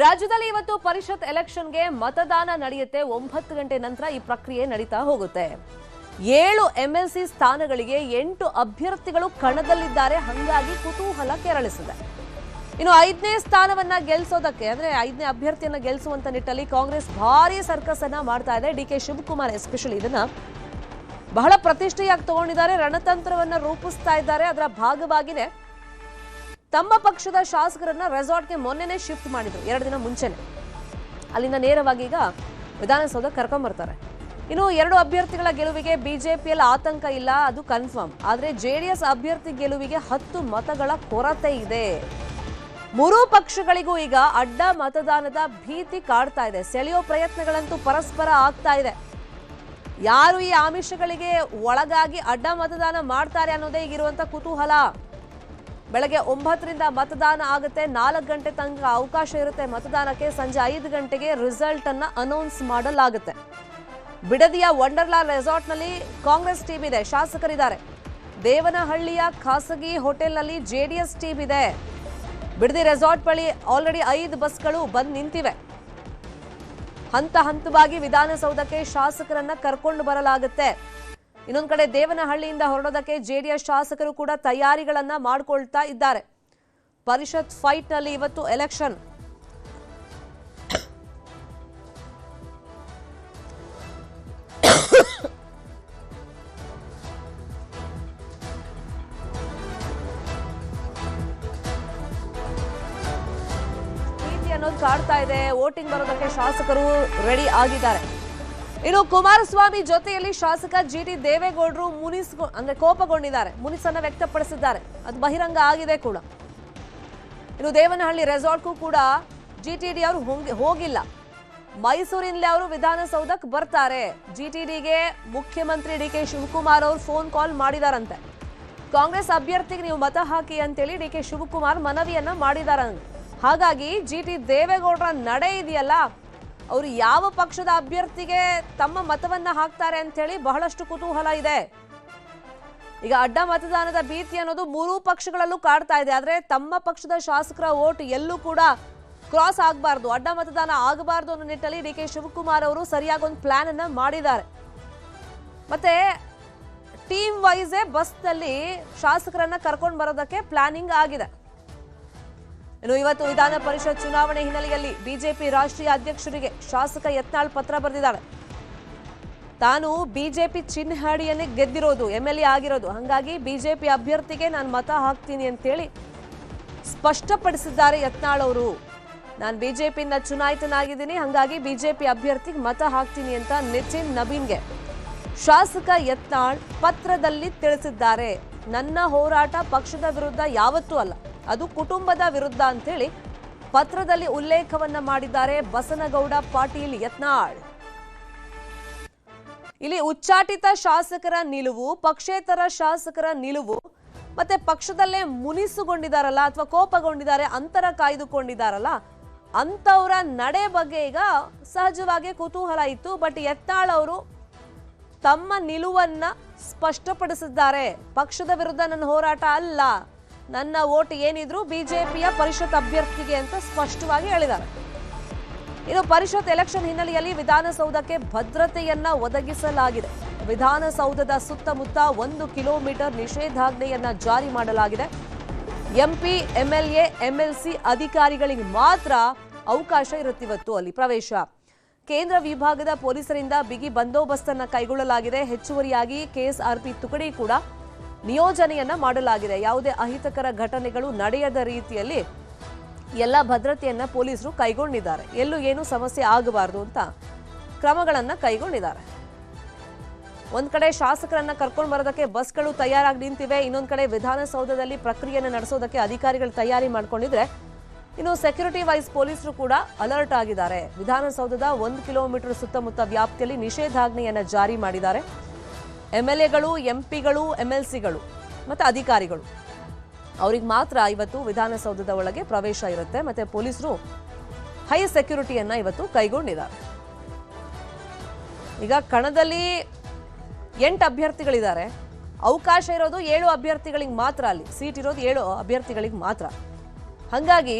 ರಾಜ್ಯದಲ್ಲಿ ಇವತ್ತು ಪರಿಷತ್ ಎಲೆಕ್ಷನ್ಗೆ ಮತದಾನ ನಡೆಯುತ್ತೆ. 9 ಗಂಟೆ ನಂತರ ಈ ಪ್ರಕ್ರಿಯೆ ನಡೀತಾ ಹೋಗುತ್ತೆ. 7 ಎಂಎಲ್ಸಿ ಸ್ಥಾನಗಳಿಗೆ 8 ಅಭ್ಯರ್ಥಿಗಳು ಕಣದಲ್ಲಿದ್ದಾರೆ. ಹಾಗಾಗಿ ಕುತೂಹಲ ಕೆರಳಿಸಿದೆ. ಇನ್ನು 5ನೇ ಸ್ಥಾನವನ್ನ ಗೆಲ್ಲಿಸೋದಕ್ಕೆ ಅಂದ್ರೆ 5ನೇ ಅಭ್ಯರ್ಥಿಯನ್ನ ಗೆಲ್ಲಿಸುವಂತ ನಿಟ್ಟಲ್ಲಿ ಕಾಂಗ್ರೆಸ್ ಭಾರಿ ಸರ್ಕಸ್ ಅನ್ನ ಮಾಡ್ತಾ ಇದೆ. ಡಿಕೆ ಶಿವಕುಮಾರ್ ಎಸ್ಪೆಷಲಿ ಇದನ್ನ ಬಹಳ ಪ್ರತಿಷ್ಠೆಯಾಗಿ ತಗೊಂಡಿದ್ದಾರೆ. ರಣತಂತ್ರವನ್ನ ರೂಪಿಸ್ತಾ ಇದ್ದಾರೆ. ಅದರ ಭಾಗವಾಗಿನೇ ತಮ್ಮ ಪಕ್ಷದ ಶಾಸಕರನ್ನ ರೆಸಾರ್ಟ್ಗೆ ಮೊನ್ನೆನೇ ಶಿಫ್ಟ್ ಮಾಡಿದ್ರು, 2 ದಿನ ಮುಂಚೆನೆ. ಅಲ್ಲಿಂದ ನೇರವಾಗಿ ಈಗ ವಿಧಾನಸೌಧಕ್ಕೆ ಕರ್ಕೊಂಡ್ ಬರ್ತಾರೆ. ಇನ್ನು 2 ಅಭ್ಯರ್ಥಿಗಳ ಗೆಲುವಿಗೆ ಬಿಜೆಪಿಯಲ್ಲಿ ಆತಂಕ ಇಲ್ಲ, ಅದು ಕನ್ಫರ್ಮ್. ಆದ್ರೆ ಜೆಡಿಎಸ್ ಅಭ್ಯರ್ಥಿ ಗೆಲುವಿಗೆ 10 ಮತಗಳ ಕೊರತೆ ಇದೆ. 3 ಪಕ್ಷಗಳಿಗೂ ಈಗ ಅಡ್ಡ ಮತದಾನದ ಭೀತಿ ಕಾಡ್ತಾ ಇದೆ. ಸೆಳೆಯೋ ಪ್ರಯತ್ನಗಳಂತೂ ಪರಸ್ಪರ ಆಗ್ತಾ ಇದೆ. ಯಾರು ಈ ಆಮಿಷಗಳಿಗೆ ಒಳಗಾಗಿ ಅಡ್ಡ ಮತದಾನ ಮಾಡ್ತಾರೆ ಅನ್ನೋದೇ ಈಗಿರುವಂತ ಕುತೂಹಲ. ಬೆಳಗ್ಗೆ 9ರಿಂದ ಮತದಾನ ಆಗುತ್ತೆ. 4 ಗಂಟೆ ತನಕ ಅವಕಾಶ ಇರುತ್ತೆ ಮತದಾನಕ್ಕೆ. ಸಂಜೆ 5 ಗಂಟೆಗೆ ರಿಸಲ್ಟ್ ಅನ್ನ ಅನೌನ್ಸ್ ಮಾಡಲಾಗುತ್ತೆ. ಬಿಡದಿಯ ವಂಡರ್ಲಾ ರೆಸಾರ್ಟ್ನಲ್ಲಿ ಕಾಂಗ್ರೆಸ್ ಟೀಮ್ ಇದೆ, ಶಾಸಕರಿದ್ದಾರೆ. ದೇವನಹಳ್ಳಿಯ ಖಾಸಗಿ ಹೋಟೆಲ್ನಲ್ಲಿ ಜೆಡಿಎಸ್ ಟೀಮ್ ಇದೆ. ಬಿಡದಿ ರೆಸಾರ್ಟ್ ಬಳಿ ಆಲ್ರೆಡಿ 5 ಬಸ್ಗಳು ಬಂದು ನಿಂತಿವೆ. ಹಂತ ಹಂತವಾಗಿ ವಿಧಾನಸೌಧಕ್ಕೆ ಶಾಸಕರನ್ನ ಕರ್ಕೊಂಡು ಬರಲಾಗುತ್ತೆ. ಇನ್ನೊಂದು ಕಡೆ ದೇವನಹಳ್ಳಿಯಿಂದ ಹೊರಡೋದಕ್ಕೆ ಜೆಡಿಎಸ್ ಶಾಸಕರು ಕೂಡ ತಯಾರಿಗಳನ್ನ ಮಾಡಿಕೊಳ್ತಾ ಇದ್ದಾರೆ. ಪರಿಷತ್ ಫೈಟ್ ನಲ್ಲಿ ಇವತ್ತು ಎಲೆಕ್ಷನ್. ಅನ್ನೋದು ಕಾಡ್ತಾ ಇದೆ. ವೋಟಿಂಗ್ ಬರೋದಕ್ಕೆ ಶಾಸಕರು ರೆಡಿ ಆಗಿದ್ದಾರೆ. ಇನ್ನು ಕುಮಾರಸ್ವಾಮಿ ಜೊತೆಯಲ್ಲಿ ಶಾಸಕ ಜಿಟಿ ದೇವೇಗೌಡರು ಕೋಪಗೊಂಡಿದ್ದಾರೆ, ಮುನಿಸನ್ನ ವ್ಯಕ್ತಪಡಿಸಿದ್ದಾರೆ. ಅದು ಬಹಿರಂಗ ಆಗಿದೆ ಕೂಡ. ಇನ್ನು ದೇವನಹಳ್ಳಿ ರೆಸಾರ್ಟ್ಗೂ ಕೂಡ ಜಿಟಿಡಿ ಅವರು ಹೋಗಿಲ್ಲ. ಮೈಸೂರಿನಲ್ಲೇ ಅವರು ವಿಧಾನಸೌಧಕ್ಕೆ ಬರ್ತಾರೆ. ಜಿಟಿಡಿಗೆ ಮುಖ್ಯಮಂತ್ರಿ ಡಿಕೆ ಶಿವಕುಮಾರ್ ಅವರು ಫೋನ್ ಕಾಲ್ ಮಾಡಿದಾರಂತೆ. ಕಾಂಗ್ರೆಸ್ ಅಭ್ಯರ್ಥಿಗೆ ನೀವು ಮತ ಹಾಕಿ ಅಂತೇಳಿ ಡಿಕೆ ಶಿವಕುಮಾರ್ ಮನವಿಯನ್ನ ಮಾಡಿದಾರಂತೆ. ಹಾಗಾಗಿ ಜಿಟಿ ದೇವೇಗೌಡರ ನಡೆ ಇದೆಯಲ್ಲ, ಅವರು ಯಾವ ಪಕ್ಷದ ಅಭ್ಯರ್ಥಿಗೆ ತಮ್ಮ ಮತವನ್ನ ಹಾಕ್ತಾರೆ ಅಂತ ಹೇಳಿ ಬಹಳಷ್ಟು ಕುತೂಹಲ ಇದೆ. ಈಗ ಅಡ್ಡ ಮತದಾನದ ಭೀತಿ ಅನ್ನೋದು 3 ಪಕ್ಷಗಳಲ್ಲೂ ಕಾಡ್ತಾ ಇದೆ. ಆದ್ರೆ ತಮ್ಮ ಪಕ್ಷದ ಶಾಸಕರ ವೋಟ್ ಎಲ್ಲೂ ಕೂಡ ಕ್ರಾಸ್ ಆಗಬಾರ್ದು, ಅಡ್ಡ ಮತದಾನ ಆಗಬಾರ್ದು ಅನ್ನೋ ನಿಟ್ಟಲ್ಲಿ ಡಿಕೆ ಶಿವಕುಮಾರ್ ಅವರು ಸರಿಯಾಗಿ ಒಂದು ಪ್ಲಾನ್ ಅನ್ನ ಮಾಡಿದ್ದಾರೆ. ಮತ್ತೆ ಟೀಮ್ ವೈಸ್ ಬಸ್ನಲ್ಲಿ ಶಾಸಕರನ್ನ ಕರ್ಕೊಂಡು ಬರೋದಕ್ಕೆ ಪ್ಲಾನಿಂಗ್ ಆಗಿದೆ. ಇನ್ನು ಇವತ್ತು ವಿಧಾನ ಪರಿಷತ್ ಚುನಾವಣೆ ಹಿನ್ನೆಲೆಯಲ್ಲಿ ಬಿಜೆಪಿ ರಾಷ್ಟ್ರೀಯ ಅಧ್ಯಕ್ಷರಿಗೆ ಶಾಸಕ ಯತ್ನಾಳ್ ಪತ್ರ ಬರೆದಿದ್ದಾರೆ. ತಾನು ಬಿಜೆಪಿ ಚಿಹ್ನೆಯನ್ನೇ ಗೆದ್ದಿರೋದು, ಎಂಎಲ್ಎ ಆಗಿರೋದು. ಹಾಗಾಗಿ ಬಿಜೆಪಿ ಅಭ್ಯರ್ಥಿಗೆ ನಾನು ಮತ ಹಾಕ್ತೀನಿ ಅಂತೇಳಿ ಸ್ಪಷ್ಟಪಡಿಸಿದ್ದಾರೆ ಯತ್ನಾಳ್ ಅವರು. ನಾನು ಬಿಜೆಪಿಯಿಂದ ಚುನಾಯಿತನಾಗಿದ್ದೀನಿ, ಹಾಗಾಗಿ ಬಿಜೆಪಿ ಅಭ್ಯರ್ಥಿಗೆ ಮತ ಹಾಕ್ತೀನಿ ಅಂತ ನಿತಿನ್ ನಬೀನ್ಗೆ ಶಾಸಕ ಯತ್ನಾಳ್ ಪತ್ರದಲ್ಲಿ ತಿಳಿಸಿದ್ದಾರೆ. ನನ್ನ ಹೋರಾಟ ಪಕ್ಷದ ವಿರುದ್ಧ ಯಾವತ್ತೂ ಅಲ್ಲ, ಅದು ಕುಟುಂಬದ ವಿರುದ್ಧ ಅಂತೇಳಿ ಪತ್ರದಲ್ಲಿ ಉಲ್ಲೇಖವನ್ನ ಮಾಡಿದ್ದಾರೆ ಬಸನಗೌಡ ಪಾಟೀಲ್ ಯತ್ನಾಳ್. ಇಲ್ಲಿ ಉಚ್ಚಾಟಿತ ಶಾಸಕರ ನಿಲುವು, ಪಕ್ಷೇತರ ಶಾಸಕರ ನಿಲುವು, ಮತ್ತೆ ಪಕ್ಷದಲ್ಲೇ ಮುನಿಸುಗೊಂಡಿದ್ದಾರಲ್ಲ ಅಥವಾ ಕೋಪಗೊಂಡಿದ್ದಾರೆ, ಅಂತರ ಕಾಯ್ದುಕೊಂಡಿದ್ದಾರಲ್ಲ ಅಂತವರ ನಡೆ ಬಗ್ಗೆ ಈಗ ಸಹಜವಾಗಿ ಕುತೂಹಲ ಇತ್ತು. ಬಟ್ ಯತ್ನಾಳ್ ಅವರು ತಮ್ಮ ನಿಲುವನ್ನ ಸ್ಪಷ್ಟಪಡಿಸಿದ್ದಾರೆ. ಪಕ್ಷದ ವಿರುದ್ಧ ನನ್ನ ಹೋರಾಟ ಅಲ್ಲ, ನನ್ನ ವೋಟ್ ಏನಿದ್ರು ಬಿಜೆಪಿಯ ಪರಿಷತ್ ಅಭ್ಯರ್ಥಿಗೆ ಅಂತ ಸ್ಪಷ್ಟವಾಗಿ ಹೇಳಿದ್ದಾರೆ. ಇನ್ನು ಪರಿಷತ್ ಎಲೆಕ್ಷನ್ ಹಿನ್ನೆಲೆಯಲ್ಲಿ ವಿಧಾನಸೌಧಕ್ಕೆ ಭದ್ರತೆಯನ್ನ ಒದಗಿಸಲಾಗಿದೆ. ವಿಧಾನಸೌಧದ ಸುತ್ತಮುತ್ತ 1 ಕಿಲೋಮೀಟರ್ ನಿಷೇಧಾಜ್ಞೆಯನ್ನ ಜಾರಿ ಮಾಡಲಾಗಿದೆ. ಎಂಪಿ, ಎಂಎಲ್ಎ, ಎಂಎಲ್ಸಿ ಅಧಿಕಾರಿಗಳಿಗೆ ಮಾತ್ರ ಅವಕಾಶ ಇರುತ್ತಿವತ್ತು ಅಲ್ಲಿ ಪ್ರವೇಶ. ಕೇಂದ್ರ ವಿಭಾಗದ ಪೊಲೀಸರಿಂದ ಬಿಗಿ ಬಂದೋಬಸ್ತನ್ನ ಕೈಗೊಳ್ಳಲಾಗಿದೆ. ಹೆಚ್ಚುವರಿಯಾಗಿ ಕೆಎಸ್ಆರ್ಪಿ ತುಕಡಿ ಕೂಡ ನಿಯೋಜನೆಯನ್ನ ಮಾಡಲಾಗಿದೆ. ಯಾವುದೇ ಅಹಿತಕರ ಘಟನೆಗಳು ನಡೆಯದ ರೀತಿಯಲ್ಲಿ ಎಲ್ಲ ಭದ್ರತೆಯನ್ನ ಪೊಲೀಸರು ಕೈಗೊಂಡಿದ್ದಾರೆ. ಎಲ್ಲೂ ಏನು ಸಮಸ್ಯೆ ಆಗಬಾರದು ಅಂತ ಕ್ರಮಗಳನ್ನ ಕೈಗೊಂಡಿದ್ದಾರೆ. ಒಂದ್ ಕಡೆ ಶಾಸಕರನ್ನ ಕರ್ಕೊಂಡು ಬರೋದಕ್ಕೆ ಬಸ್ಗಳು ತಯಾರಾಗಿ ನಿಂತಿವೆ. ಇನ್ನೊಂದ್ ಕಡೆ ವಿಧಾನಸೌಧದಲ್ಲಿ ಪ್ರಕ್ರಿಯೆಯನ್ನು ನಡೆಸೋದಕ್ಕೆ ಅಧಿಕಾರಿಗಳು ತಯಾರಿ ಮಾಡ್ಕೊಂಡಿದ್ರೆ, ಇನ್ನು ಸೆಕ್ಯೂರಿಟಿ ವೈಸ್ ಪೊಲೀಸರು ಕೂಡ ಅಲರ್ಟ್ ಆಗಿದ್ದಾರೆ. ವಿಧಾನಸೌಧದ 1 ಕಿಲೋಮೀಟರ್ ಸುತ್ತಮುತ್ತ ವ್ಯಾಪ್ತಿಯಲ್ಲಿ ನಿಷೇಧಾಜ್ಞೆಯನ್ನ ಜಾರಿ ಮಾಡಿದ್ದಾರೆ. ಎಂಎಲ್ಎಗಳು, ಎಂಪಿಗಳು, ಎಂಎಲ್ಸಿಗಳು ಮತ್ತು ಅಧಿಕಾರಿಗಳು ಅವ್ರಿಗೆ ಮಾತ್ರ ಇವತ್ತು ವಿಧಾನಸೌಧದ ಒಳಗೆ ಪ್ರವೇಶ ಇರುತ್ತೆ. ಮತ್ತೆ ಪೊಲೀಸರು ಹೈ ಸೆಕ್ಯೂರಿಟಿಯನ್ನ ಇವತ್ತು ಕೈಗೊಂಡಿದ್ದಾರೆ. ಈಗ ಕಣದಲ್ಲಿ 8 ಅಭ್ಯರ್ಥಿಗಳಿದ್ದಾರೆ. ಅವಕಾಶ ಇರೋದು 7 ಅಭ್ಯರ್ಥಿಗಳಿಗೆ ಮಾತ್ರ. ಅಲ್ಲಿ ಸೀಟ್ ಇರೋದು 7 ಅಭ್ಯರ್ಥಿಗಳಿಗೆ ಮಾತ್ರ. ಹಾಗಾಗಿ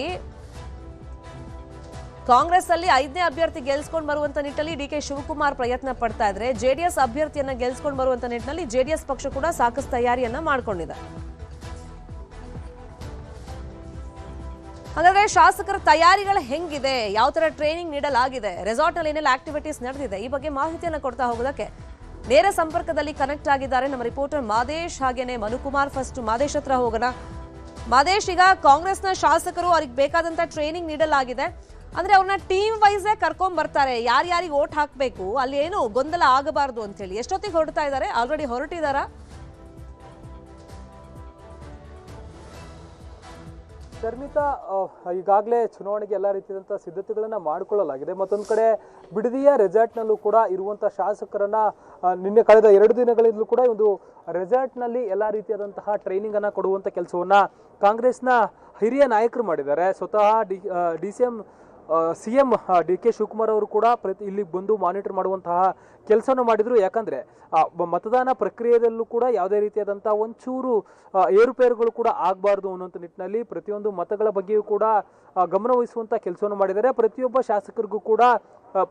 ಕಾಂಗ್ರೆಸ್ ಅಲ್ಲಿ 5ನೇ ಅಭ್ಯರ್ಥಿ ಗೆಲ್ಸ್ಕೊಂಡು ಬರುವಂತ ನಿಟ್ಟಿನಲ್ಲಿ ಡಿ ಕೆ ಶಿವಕುಮಾರ್ ಪ್ರಯತ್ನ ಪಡ್ತಾ ಇದ್ರೆ, ಜೆಡಿಎಸ್ ಅಭ್ಯರ್ಥಿಯನ್ನ ಗೆಲ್ಸ್ಕೊಂಡು ಬರುವಂತ ನಿಟ್ಟಿನಲ್ಲಿ ಜೆಡಿಎಸ್ ಪಕ್ಷ ಕೂಡ ಸಾಕಷ್ಟು ತಯಾರಿಯನ್ನ ಮಾಡ್ಕೊಂಡಿದೆ. ಹಾಗಾದ್ರೆ ಶಾಸಕರ ತಯಾರಿಗಳು ಹೆಂಗಿದೆ, ಯಾವ ತರ ಟ್ರೈನಿಂಗ್ ನೀಡಲಾಗಿದೆ, ರೆಸಾರ್ಟ್ ನಲ್ಲಿ ಏನೆಲ್ಲ ಆಕ್ಟಿವಿಟೀಸ್ ನಡೆದಿದೆ, ಈ ಬಗ್ಗೆ ಮಾಹಿತಿಯನ್ನ ಕೊಡ್ತಾ ಹೋಗೋದಕ್ಕೆ ನೇರ ಸಂಪರ್ಕದಲ್ಲಿ ಕನೆಕ್ಟ್ ಆಗಿದ್ದಾರೆ ನಮ್ಮ ರಿಪೋರ್ಟರ್ ಮಾದೇಶ್, ಹಾಗೇನೆ ಮನುಕುಮಾರ್. ಫಸ್ಟ್ ಮಾದೇಶ್ ಹತ್ರ ಹೋಗೋಣ. ಮಾದೇಶ್, ಈಗ ಕಾಂಗ್ರೆಸ್ನ ಶಾಸಕರು ಅವ್ರಿಗೆ ಬೇಕಾದಂತ ಟ್ರೈನಿಂಗ್ ನೀಡಲಾಗಿದೆ, ಅಂದ್ರೆ ಅವ್ರನ್ನ ಟೀಮ್ ವೈಸ್ ಕರ್ಕೊಂಡ್ ಬರ್ತಾರೆ, ಯಾರ್ಯಾರಿಗೆ ಓಟ್ ಹಾಕ್ಬೇಕು, ಅಲ್ಲಿ ಏನು ಗೊಂದಲ ಆಗಬಾರ್ದು ಅಂತ ಹೇಳಿ. ಎಷ್ಟೊತ್ತಿಗೆ ಹೊರಡ್ತಾ ಇದ್ದಾರೆ? ಆಲ್ರೆಡಿ ಹೊರಟಿದಾರಾ? ಶರ್ಮಿತಾ, ಈಗಾಗಲೇ ಚುನಾವಣೆಗೆ ಎಲ್ಲ ರೀತಿಯಾದಂಥ ಸಿದ್ಧತೆಗಳನ್ನು ಮಾಡಿಕೊಳ್ಳಲಾಗಿದೆ. ಮತ್ತೊಂದು ಕಡೆ ಬಿಡದಿಯ ರೆಸಾರ್ಟ್ನಲ್ಲೂ ಕೂಡ ಇರುವಂಥ ಶಾಸಕರನ್ನ ನಿನ್ನೆ ಕಳೆದ 2 ದಿನಗಳಿಂದಲೂ ಕೂಡ ಒಂದು ರೆಸಾರ್ಟ್ನಲ್ಲಿ ಎಲ್ಲ ರೀತಿಯಾದಂತಹ ಟ್ರೈನಿಂಗನ್ನು ಕೊಡುವಂಥ ಕೆಲಸವನ್ನು ಕಾಂಗ್ರೆಸ್ನ ಹಿರಿಯ ನಾಯಕರು ಮಾಡಿದ್ದಾರೆ. ಸ್ವತಃ ಸಿಎಂ ಡಿ ಕೆ ಶಿವಕುಮಾರ್ ಅವರು ಕೂಡ ಇಲ್ಲಿಗೆ ಬಂದು ಮಾನಿಟರ್ ಮಾಡುವಂತಹ ಕೆಲಸವನ್ನು ಮಾಡಿದ್ರು. ಯಾಕಂದ್ರೆ ಮತದಾನ ಪ್ರಕ್ರಿಯೆಯಲ್ಲೂ ಕೂಡ ಯಾವುದೇ ರೀತಿಯಾದಂಥ ಒಂಚೂರು ಏರುಪೇರುಗಳು ಕೂಡ ಆಗಬಾರ್ದು ಅನ್ನುವಂಥ ನಿಟ್ಟಿನಲ್ಲಿ ಪ್ರತಿಯೊಂದು ಮತಗಳ ಬಗ್ಗೆಯೂ ಕೂಡ ಗಮನ ವಹಿಸುವಂಥ ಕೆಲಸವನ್ನು ಮಾಡಿದ್ದಾರೆ. ಪ್ರತಿಯೊಬ್ಬ ಶಾಸಕರಿಗೂ ಕೂಡ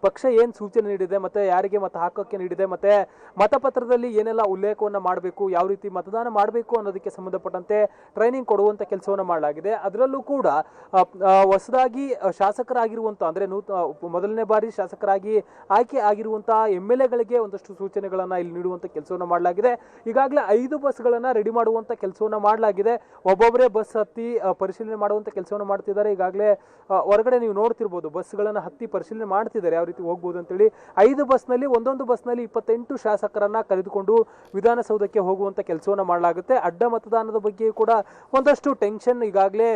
ಪಕ್ಷ ಏನು ಸೂಚನೆ ನೀಡಿದೆ, ಮತ್ತೆ ಯಾರಿಗೆ ಮತ ಹಾಕೋಕ್ಕೆ ನೀಡಿದೆ, ಮತ್ತೆ ಮತಪತ್ರದಲ್ಲಿ ಏನೆಲ್ಲ ಉಲ್ಲೇಖವನ್ನು ಮಾಡಬೇಕು, ಯಾವ ರೀತಿ ಮತದಾನ ಮಾಡಬೇಕು ಅನ್ನೋದಕ್ಕೆ ಸಂಬಂಧಪಟ್ಟಂತೆ ಟ್ರೈನಿಂಗ್ ಕೊಡುವಂಥ ಕೆಲಸವನ್ನು ಮಾಡಲಾಗಿದೆ. ಅದರಲ್ಲೂ ಕೂಡ ಹೊಸದಾಗಿ ಶಾಸಕರಾಗಿರುವಂಥ ಅಂದರೆ ಮೊದಲನೇ ಬಾರಿ ಶಾಸಕರಾಗಿ ಆಯ್ಕೆ ಆಗಿರುವಂಥ MLAಗಳಿಗೆ ಒಂದಷ್ಟು ಸೂಚನೆಗಳನ್ನು ಇಲ್ಲಿ ನೀಡುವಂಥ ಕೆಲಸವನ್ನು ಮಾಡಲಾಗಿದೆ. ಈಗಾಗಲೇ 5 ಬಸ್ಗಳನ್ನು ರೆಡಿ ಮಾಡುವಂಥ ಕೆಲಸವನ್ನು ಮಾಡಲಾಗಿದೆ. ಒಬ್ಬೊಬ್ಬರೇ ಬಸ್ ಹತ್ತಿ ಪರಿಶೀಲನೆ ಮಾಡುವಂಥ ಕೆಲಸವನ್ನು ಮಾಡ್ತಿದ್ದಾರೆ. ಈಗಾಗಲೇ ಹೊರಗಡೆ ನೀವು ನೋಡ್ತಿರ್ಬೋದು, ಬಸ್ಗಳನ್ನು ಹತ್ತಿ ಪರಿಶೀಲನೆ ಮಾಡ್ತಿದ್ದಾರೆ ಯಾವ ರೀತಿ ಹೋಗ್ಬೋದು ಅಂತೇಳಿ. 5 ಬಸ್ನಲ್ಲಿ ಒಂದೊಂದು ಬಸ್ನಲ್ಲಿ 28 ಶಾಸಕರನ್ನ ಕರೆದುಕೊಂಡು ವಿಧಾನಸೌಧಕ್ಕೆ ಹೋಗುವಂತ ಕೆಲಸವನ್ನ ಮಾಡಲಾಗುತ್ತೆ. ಅಡ್ಡ ಮತದಾನದ ಬಗ್ಗೆ ಕೂಡ ಒಂದಷ್ಟು ಟೆನ್ಷನ್ ಈಗಾಗಲೇ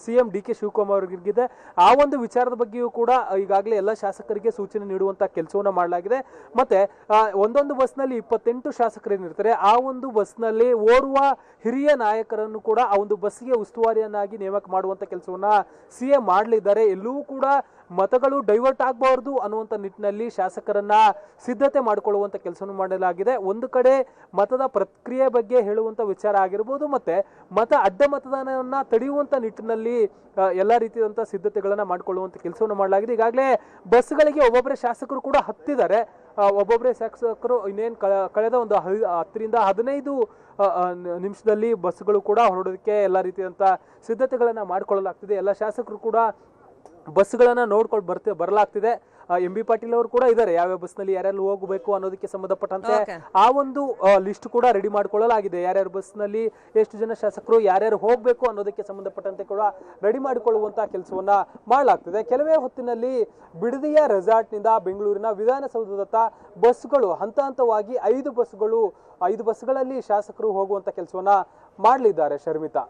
ಸಿಎಂ ಡಿ ಕೆ ಶಿವಕುಮಾರ್ ಅವರಿಗಿದೆ. ಆ ಒಂದು ವಿಚಾರದ ಬಗ್ಗೆಯೂ ಕೂಡ ಈಗಾಗಲೇ ಎಲ್ಲ ಶಾಸಕರಿಗೆ ಸೂಚನೆ ನೀಡುವಂತ ಕೆಲಸವನ್ನ ಮಾಡಲಾಗಿದೆ. ಮತ್ತೆ ಒಂದೊಂದು ಬಸ್ನಲ್ಲಿ 28 ಶಾಸಕರೇನಿರ್ತಾರೆ, ಆ ಒಂದು ಬಸ್ನಲ್ಲಿ ಓರ್ವ ಹಿರಿಯ ನಾಯಕರನ್ನು ಕೂಡ ಆ ಒಂದು ಬಸ್ಸಿಗೆ ಉಸ್ತುವಾರಿಯನ್ನಾಗಿ ನೇಮಕ ಮಾಡುವಂತ ಕೆಲಸವನ್ನ ಸಿಎಂ ಮಾಡಲಿದ್ದಾರೆ. ಎಲ್ಲೂ ಕೂಡ ಮತಗಳು ಡೈವರ್ಟ್ ಆಗಬಾರದು ಅನ್ನುವಂಥ ನಿಟ್ಟಿನಲ್ಲಿ ಶಾಸಕರನ್ನ ಸಿದ್ಧತೆ ಮಾಡಿಕೊಳ್ಳುವಂಥ ಕೆಲಸವನ್ನು ಮಾಡಲಾಗಿದೆ. ಒಂದು ಕಡೆ ಮತದ ಪ್ರಕ್ರಿಯೆ ಬಗ್ಗೆ ಹೇಳುವಂಥ ವಿಚಾರ ಆಗಿರ್ಬೋದು, ಮತ್ತೆ ಅಡ್ಡ ಮತದಾನವನ್ನ ತಡೆಯುವಂಥ ನಿಟ್ಟಿನಲ್ಲಿ ಎಲ್ಲ ರೀತಿಯಾದಂಥ ಸಿದ್ಧತೆಗಳನ್ನ ಮಾಡಿಕೊಳ್ಳುವಂಥ ಕೆಲಸವನ್ನು ಮಾಡಲಾಗಿದೆ. ಈಗಾಗಲೇ ಬಸ್ಗಳಿಗೆ ಒಬ್ಬೊಬ್ಬರೇ ಶಾಸಕರು ಕೂಡ ಹತ್ತಿದ್ದಾರೆ. ಒಬ್ಬೊಬ್ಬರೇ ಶಾಸಕರು ಇನ್ನೇನು ಕಳೆದ ಒಂದು 10 ರಿಂದ 15 ನಿಮಿಷದಲ್ಲಿ ಬಸ್ಗಳು ಕೂಡ ಹೊರಡೋದಕ್ಕೆ ಎಲ್ಲ ರೀತಿಯಾದಂಥ ಸಿದ್ಧತೆಗಳನ್ನ ಮಾಡಿಕೊಳ್ಳಲಾಗ್ತಿದೆ. ಎಲ್ಲ ಶಾಸಕರು ಕೂಡ ಬಸ್ಗಳನ್ನ ನೋಡ್ಕೊಂಡು ಬರಲಾಗ್ತಿದೆ. MB ಪಾಟೀಲ್ ಅವರು ಕೂಡ ಇದ್ದಾರೆ, ಯಾವ್ಯಾವ ಬಸ್ನಲ್ಲಿ ಯಾರ್ಯಾರು ಹೋಗಬೇಕು ಅನ್ನೋದಕ್ಕೆ ಸಂಬಂಧಪಟ್ಟಂತೆ ಆ ಒಂದು ಲಿಸ್ಟ್ ಕೂಡ ರೆಡಿ ಮಾಡಿಕೊಳ್ಳಲಾಗಿದೆ. ಯಾರ್ಯಾರು ಬಸ್ನಲ್ಲಿ ಎಷ್ಟು ಜನ ಶಾಸಕರು ಯಾರ್ಯಾರು ಹೋಗಬೇಕು ಅನ್ನೋದಕ್ಕೆ ಸಂಬಂಧಪಟ್ಟಂತೆ ಕೂಡ ರೆಡಿ ಮಾಡಿಕೊಳ್ಳುವಂತ ಕೆಲಸವನ್ನ ಮಾಡಲಾಗ್ತಿದೆ. ಕೆಲವೇ ಹೊತ್ತಿನಲ್ಲಿ ಬಿಡದಿಯ ರೆಸಾರ್ಟ್ನಿಂದ ಬೆಂಗಳೂರಿನ ವಿಧಾನಸೌಧದತ್ತ ಬಸ್ಗಳು ಹಂತ ಹಂತವಾಗಿ 5 ಬಸ್ಗಳಲ್ಲಿ ಶಾಸಕರು ಹೋಗುವಂತ ಕೆಲಸವನ್ನ ಮಾಡಲಿದ್ದಾರೆ. ಶರ್ಮಿತಾ,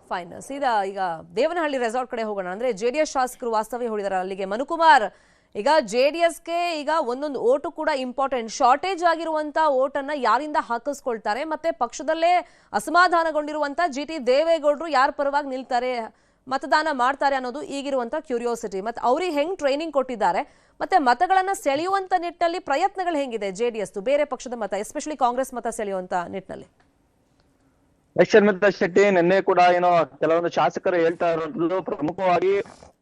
ಫೈನ್. ಸೀದಾ ಈಗ ದೇವನಹಳ್ಳಿ ರೆಸಾರ್ಟ್ ಕಡೆ ಹೋಗೋಣ. ಅಂದ್ರೆ JDS ಶಾಸಕರು ವಾಸ್ತವ್ಯ ಹೂಡಿದಾರೆ ಅಲ್ಲಿಗೆ. ಮನುಕುಮಾರ್, ಈಗ JDSಗೆ ಈಗ ಒಂದೊಂದು ಓಟು ಕೂಡ ಇಂಪಾರ್ಟೆಂಟ್. ಶಾರ್ಟೇಜ್ ಆಗಿರುವಂತ ಓಟನ್ನ ಯಾರಿಂದ ಹಾಕಿಸ್ಕೊಳ್ತಾರೆ, ಮತ್ತೆ ಪಕ್ಷದಲ್ಲೇ ಅಸಮಾಧಾನಗೊಂಡಿರುವಂತ GT ದೇವೇಗೌಡರು ಯಾರ ಪರವಾಗಿ ನಿಲ್ತಾರೆ, ಮತದಾನ ಮಾಡ್ತಾರೆ ಅನ್ನೋದು ಈಗಿರುವಂತ ಕ್ಯೂರಿಯಾಸಿಟಿ. ಮತ್ತೆ ಅವ್ರಿಗೆ ಹೆಂಗ್ ಟ್ರೈನಿಂಗ್ ಕೊಟ್ಟಿದ್ದಾರೆ, ಮತ್ತೆ ಮತಗಳನ್ನ ಸೆಳೆಯುವಂತ ನಿಟ್ಟಿನಲ್ಲಿ ಪ್ರಯತ್ನಗಳು ಹೆಂಗಿದೆ JDS ಬೇರೆ ಪಕ್ಷದ ಮತ, ಎಸ್ಪೆಷಲಿ ಕಾಂಗ್ರೆಸ್ ಮತ ಸೆಳೆಯುವಂತ ನಿಟ್ಟಿನಲ್ಲಿ? ಶರ್ಮಿತಾ ಶೆಟ್ಟಿ, ನಿನ್ನೆ ಕೂಡ ಏನೋ ಕೆಲವೊಂದು ಶಾಸಕರು ಹೇಳ್ತಾ ಇರೋದು ಪ್ರಮುಖವಾಗಿ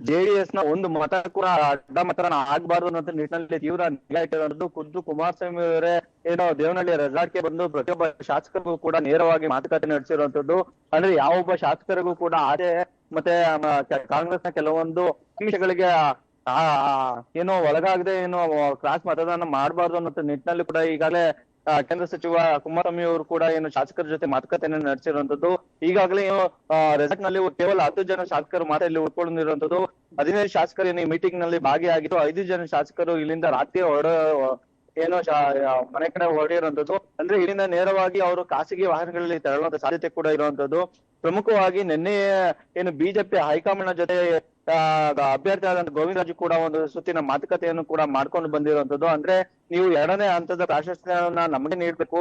JDS ನ ಒಂದು ಮತ ಕೂಡ ಅಡ್ಡ ಮತನ ಆಗ್ಬಾರ್ದು ಅನ್ನೋ ನಿಟ್ಟಿನಲ್ಲಿ ತೀವ್ರ ನಿಗಾ ಇಟ್ಟಿರೋದು. ಖುದ್ದು ಕುಮಾರಸ್ವಾಮಿ ಅವರೇ ಏನೋ ದೇವನಹಳ್ಳಿ ರೆಸಾರ್ಟ್ಗೆ ಬಂದು ಪ್ರತಿಯೊಬ್ಬ ಶಾಸಕರಿಗೂ ಕೂಡ ನೇರವಾಗಿ ಮಾತುಕತೆ ನಡೆಸಿರುವಂತದ್ದು. ಅಂದ್ರೆ ಯಾವೊಬ್ಬ ಶಾಸಕರಿಗೂ ಕೂಡ ಆದ್ರೆ ಮತ್ತೆ ಕಾಂಗ್ರೆಸ್ನ ಕೆಲವೊಂದು ಅಂಶಗಳಿಗೆ ಏನೋ ಒಳಗಾಗದೆ ಏನೋ ಕ್ರಾಸ್ ಮತದಾನ ಮಾಡಬಾರ್ದು ಅನ್ನೋ ನಿಟ್ಟಿನಲ್ಲಿ ಕೂಡ ಈಗಾಗಲೇ ಕೇಂದ್ರ ಸಚಿವ ಕುಮಾರಸ್ವಾಮಿ ಅವರು ಕೂಡ ಏನು ಶಾಸಕರ ಜೊತೆ ಮಾತುಕತೆಯನ್ನು ನಡೆಸಿರುವಂತದ್ದು. ಈಗಾಗಲೇ ಏನು ರೆಸಾರ್ಟ್ ನಲ್ಲಿ ಕೇವಲ 10 ಜನ ಶಾಸಕರು ಮಾತ್ರ ಇಲ್ಲಿ ಉಳ್ಕೊಂಡಿರುವಂತದ್ದು. 15 ಶಾಸಕರು ಏನು ಮೀಟಿಂಗ್ ನಲ್ಲಿ ಭಾಗಿಯಾಗಿದ್ದು, 5 ಜನ ಶಾಸಕರು ಇಲ್ಲಿಂದ ರಾತ್ರಿ ಏನೋ ಮನೆ ಕಡೆ ಹೊರಡಿರುವಂತದ್ದು. ಅಂದ್ರೆ ಇಲ್ಲಿಂದ ನೇರವಾಗಿ ಅವರು ಖಾಸಗಿ ವಾಹನಗಳಲ್ಲಿ ತೆರಳುವಂತ ಸಾಧ್ಯತೆ ಕೂಡ ಇರುವಂತದ್ದು. ಪ್ರಮುಖವಾಗಿ ನಿನ್ನೆ ಏನು ಬಿಜೆಪಿ ಹೈಕಮಾಂಡ್ ಜೊತೆ ಅಭ್ಯರ್ಥಿ ಆದಂತ ಗೋವಿಂದರಾಜು ಕೂಡ ಒಂದು ಸುತ್ತಿನ ಮಾತುಕತೆಯನ್ನು ಕೂಡ ಮಾಡ್ಕೊಂಡು ಬಂದಿರುವಂತದ್ದು. ಅಂದ್ರೆ ನೀವು 2ನೇ ಹಂತದ ಪ್ರಾಶಸ್ತ್ಯವನ್ನ ನಮಗೆ ನೀಡ್ಬೇಕು,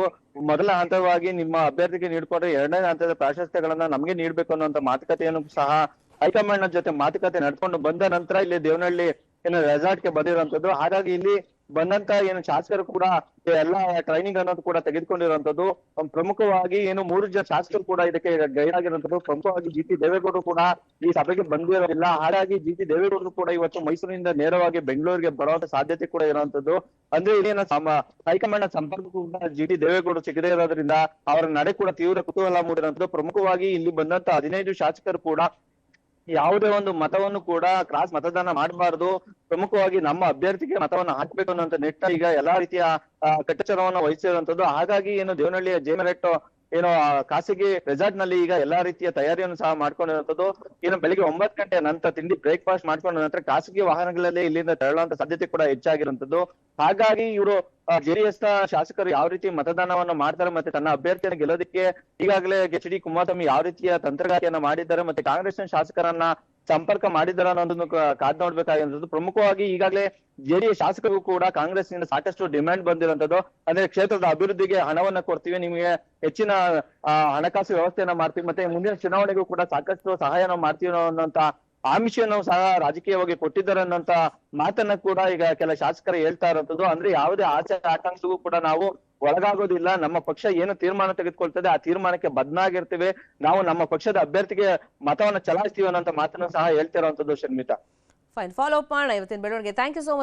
ಮೊದಲ ಹಂತವಾಗಿ ನಿಮ್ಮ ಅಭ್ಯರ್ಥಿಗೆ ನೀಡ್ಕೊಂಡ್ರೆ 2ನೇ ಹಂತದ ಪ್ರಾಶಸ್ತ್ಯಗಳನ್ನ ನಮಗೆ ನೀಡ್ಬೇಕು ಅನ್ನುವಂತ ಮಾತುಕತೆಯನ್ನು ಸಹ ಹೈಕಮಾಂಡ್ ಜೊತೆ ಮಾತುಕತೆ ನಡ್ಕೊಂಡು ಬಂದ ನಂತರ ಇಲ್ಲಿ ದೇವನಹಳ್ಳಿ ಏನು ರೆಸಾರ್ಟ್ಗೆ ಬಂದಿರುವಂತದ್ದು. ಹಾಗಾಗಿ ಇಲ್ಲಿ ಬಂದಂತ ಏನು ಶಾಸಕರು ಕೂಡ ಎಲ್ಲಾ ಟ್ರೈನಿಂಗ್ ಅನ್ನೋದು ಕೂಡ ತೆಗೆದುಕೊಂಡಿರುವಂತದ್ದು. ಪ್ರಮುಖವಾಗಿ ಏನು 3 ಜನ ಶಾಸಕರು ಕೂಡ ಇದಕ್ಕೆ ಗೈರಾಗಿರುವಂತದ್ದು. ಪ್ರಮುಖವಾಗಿ ಜಿ.ಟಿ. ದೇವೇಗೌಡರು ಕೂಡ ಈ ಸಭೆಗೆ ಬಂದಿರೋದಿಲ್ಲ. ಹಾಗಾಗಿ ಜಿ.ಟಿ. ದೇವೇಗೌಡರು ಕೂಡ ಇವತ್ತು ಮೈಸೂರಿನಿಂದ ನೇರವಾಗಿ ಬೆಂಗಳೂರಿಗೆ ಬರುವಂತ ಸಾಧ್ಯತೆ ಕೂಡ ಇರುವಂತದ್ದು. ಅಂದ್ರೆ ಇದೇನ ಹೈಕಮಾಂಡ್ ಸಂಪರ್ಕ ಕೂಡ ಜಿ.ಟಿ. ದೇವೇಗೌಡರು ಸಿಗದೇ ಇರೋದ್ರಿಂದ ಅವರ ನಡೆ ಕೂಡ ತೀವ್ರ ಕುತೂಹಲ ಮೂಡಿರುವಂತದ್ದು. ಪ್ರಮುಖವಾಗಿ ಇಲ್ಲಿ ಬಂದಂತ 15 ಶಾಸಕರು ಕೂಡ ಯಾವುದೇ ಒಂದು ಮತವನ್ನು ಕೂಡ ಕ್ರಾಸ್ ಮತದಾನ ಮಾಡಬಾರದು, ಪ್ರಮುಖವಾಗಿ ನಮ್ಮ ಅಭ್ಯರ್ಥಿಗೆ ಮತವನ್ನ ಹಾಕ್ಬೇಕು ಅನ್ನೋಂತ ನಿಟ್ಟಿನಲ್ಲಿ ಈಗ ಎಲ್ಲಾ ರೀತಿಯ ಕಟ್ಟೆಚ್ಚರವನ್ನ ವಹಿಸಿರುವಂತದ್ದು. ಹಾಗಾಗಿ ಏನು ದೇವನಹಳ್ಳಿಯ ಜೇಮರೆಟ್ ಏನು ಖಾಸಗಿ ರೆಸಾರ್ಟ್ ನಲ್ಲಿ ಈಗ ಎಲ್ಲಾ ರೀತಿಯ ತಯಾರಿಯನ್ನು ಸಹ ಮಾಡ್ಕೊಂಡಿರುವಂತದ್ದು. ಏನು ಬೆಳಿಗ್ಗೆ 9 ಗಂಟೆ ನಂತರ ತಿಂಡಿ ಬ್ರೇಕ್ಫಾಸ್ಟ್ ಮಾಡ್ಕೊಂಡ ನಂತರ ಖಾಸಗಿ ವಾಹನಗಳಲ್ಲೇ ಇಲ್ಲಿಂದ ತೆರಳುವಂತ ಸಾಧ್ಯತೆ ಕೂಡ ಹೆಚ್ಚಾಗಿರುವಂತದ್ದು. ಹಾಗಾಗಿ ಇವರು ಜೆಡಿಎಸ್ ನ ಶಾಸಕರು ಯಾವ ರೀತಿ ಮತದಾನವನ್ನ ಮಾಡ್ತಾರೆ ಮತ್ತೆ ತನ್ನ ಅಭ್ಯರ್ಥಿಯನ್ನು ಗೆಲ್ಲೋದಕ್ಕೆ ಈಗಾಗಲೇ ಎಚ್.ಡಿ. ಕುಮಾರಸ್ವಾಮಿ ಯಾವ ರೀತಿಯ ತಂತ್ರಗಾರಿಕೆಯನ್ನ ಮಾಡಿದ್ದಾರೆ ಮತ್ತೆ ಕಾಂಗ್ರೆಸ್ನ ಶಾಸಕರನ್ನ ಸಂಪರ್ಕ ಮಾಡಿದಾರ ಅನ್ನೋದನ್ನು ಕಾದ್ ನೋಡ್ಬೇಕಾಗಿರುವಂತದ್ದು. ಪ್ರಮುಖವಾಗಿ ಈಗಾಗಲೇ ಜೆಡಿಎಸ್ ಶಾಸಕರಿಗೂ ಕೂಡ ಕಾಂಗ್ರೆಸ್ ನಿಂದ ಸಾಕಷ್ಟು ಡಿಮ್ಯಾಂಡ್ ಬಂದಿರುವಂತದ್ದು. ಅಂದ್ರೆ ಕ್ಷೇತ್ರದ ಅಭಿವೃದ್ಧಿಗೆ ಹಣವನ್ನ ಕೊಡ್ತೀವಿ, ನಿಮಗೆ ಹೆಚ್ಚಿನ ಹಣಕಾಸು ವ್ಯವಸ್ಥೆಯನ್ನ ಮಾಡ್ತೀವಿ, ಮತ್ತೆ ಮುಂದಿನ ಚುನಾವಣೆಗೂ ಕೂಡ ಸಾಕಷ್ಟು ಸಹಾಯನ ಮಾಡ್ತೀವಿ ಅನ್ನೋಂತ ಆಮಿಷವನ್ನು ಸಹ ರಾಜಕೀಯವಾಗಿ ಕೊಟ್ಟಿದ್ದಾರೆ ಅನ್ನೋಂತ ಮಾತನ್ನ ಕೂಡ ಈಗ ಕೆಲ ಶಾಸಕರು ಹೇಳ್ತಾ ಇರುವಂತದ್ದು. ಅಂದ್ರೆ ಯಾವುದೇ ಆಸೆ ಆಕಾಂಕ್ಷೆಗೂ ಕೂಡ ನಾವು ಒಳಗಾಗೋದಿಲ್ಲ. ನಮ್ಮ ಪಕ್ಷ ಏನು ತೀರ್ಮಾನ ತೆಗೆದುಕೊಳ್ತದೆ ಆ ತೀರ್ಮಾನಕ್ಕೆ ಬದ್ಧನಾಗಿರ್ತೀವಿ, ನಾವು ನಮ್ಮ ಪಕ್ಷದ ಅಭ್ಯರ್ಥಿಗೆ ಮತವನ್ನ ಚಲಾಯಿಸ್ತೀವಿ ಅನ್ನೋಂತ ಮಾತನ್ನು ಸಹ ಹೇಳ್ತಿರುವಂತದ್ದು. ಶರ್ಮಿತಾ, ಫೈನ್, ಫಾಲೋ ಅಪ್ ಮಾಡೋಣ ಇವತ್ತಿನ ಬೆಳವಣಿಗೆ. Thank you so much.